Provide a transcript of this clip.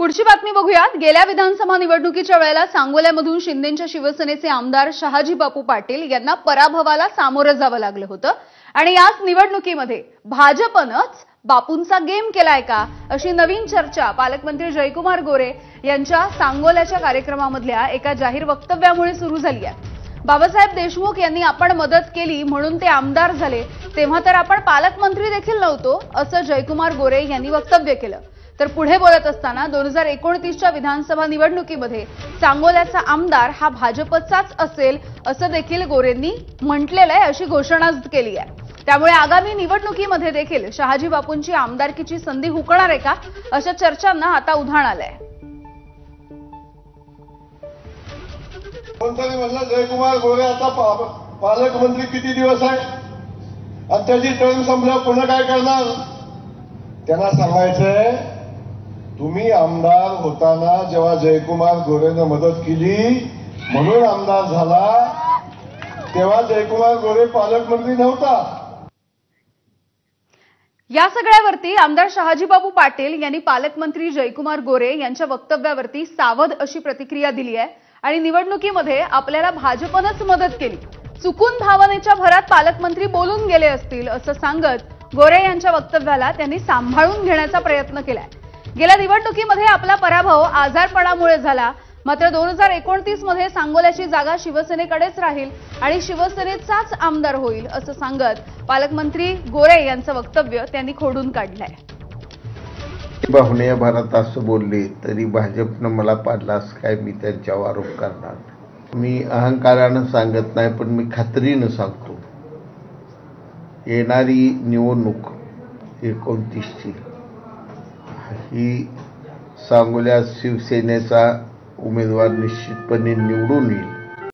पुढची बातमी बघूयात। गेल्या विधानसभा निवडणुकीच्या वेळेला सांगोल्यामधून शिंदेंच्या शिवसेनेचे आमदार शहाजी बापू पाटील यांना पराभवाला सामोरं जावं लागलं होतं आणि याच निवडणुकीमध्ये भाजपनंच बापूंचा गेम केलाय का अशी नवीन चर्चा पालकमंत्री जयकुमार गोरे यांच्या सांगोल्याच्या कार्यक्रमामधल्या एका जाहीर वक्तव्यामुळे सुरू झाली आहे। बाबासाहेब देशमुख यांनी आपण मदत केली म्हणून ते आमदार झाले, तेव्हा तर आपण पालकमंत्री देखील नव्हतो असं जयकुमार गोरे यांनी वक्तव्य केलं। तर पुढे बोलत असताना 2029च्या विधानसभा निवडणुकीमध्ये सांगोल्याचा आमदार हा भाजपचाच असेल असं देखील गोरेंनी म्हटलेलं आहे, अशी घोषणा केली आहे। त्यामुळे आगामी निवडणुकीमध्ये देखील शहाजी बापूंची आमदारकीची संधी हुकणार आहे का अशा चर्चांना आता उधाण आलंय। कोणतरी म्हणलं जयकुमार गोरे आता पालकमंत्री किती दिवस आहे आणि त्याची टर्म संपल्यावर पुन्हा काय करणार। त्यांना सांगायचंय तुम्ही आमदार होताना जेव्हा जयकुमार गोरेनं मदत केली म्हणून आमदार झाला, तेव्हा जयकुमार गोरे पालकमंत्री नव्हता। या सगळ्यावरती आमदार शहाजीबापू पाटील यांनी पालकमंत्री जयकुमार गोरे यांच्या वक्तव्यावरती सावध अशी प्रतिक्रिया दिली आहे आणि निवडणुकीमध्ये आपल्याला भाजपनंच मदत केली, चुकून भावनेच्या भरात पालकमंत्री बोलून गेले असतील असं सांगत गोरे यांच्या वक्तव्याला त्यांनी सांभाळून घेण्याचा प्रयत्न केलाय। गेल्या निवडणुकीमध्ये आपला पराभव आजारपणामुळे झाला, मात्र 2029 मध्ये सांगोल्याची जागा शिवसेनेकडेच राहील आणि शिवसेनेचाच आमदार होईल असं सांगत पालकमंत्री गोरे यांचं वक्तव्य त्यांनी खोडून काढलंय। भावने भरात असं बोलले तरी भाजपनं मला पाडलास काय मी त्यांच्यावर आरोप करणार। मी अहंकारानं सांगत नाही, पण मी खात्रीनं सांगतो येणारी निवडणूक 29ची ही सांगोल्यात शिवसेनेचा उमेदवार निश्चितपणे निवडून येईल।